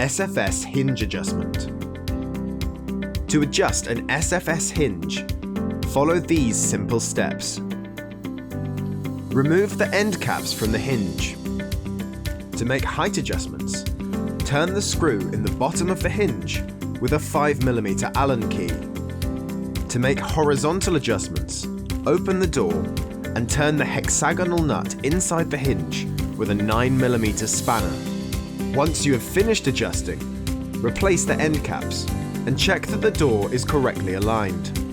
SFS hinge adjustment. To adjust an SFS hinge, follow these simple steps. Remove the end caps from the hinge. To make height adjustments, turn the screw in the bottom of the hinge with a 5mm Allen key. To make horizontal adjustments, open the door and turn the hexagonal nut inside the hinge with a 9mm spanner. Once you have finished adjusting, replace the end caps and check that the door is correctly aligned.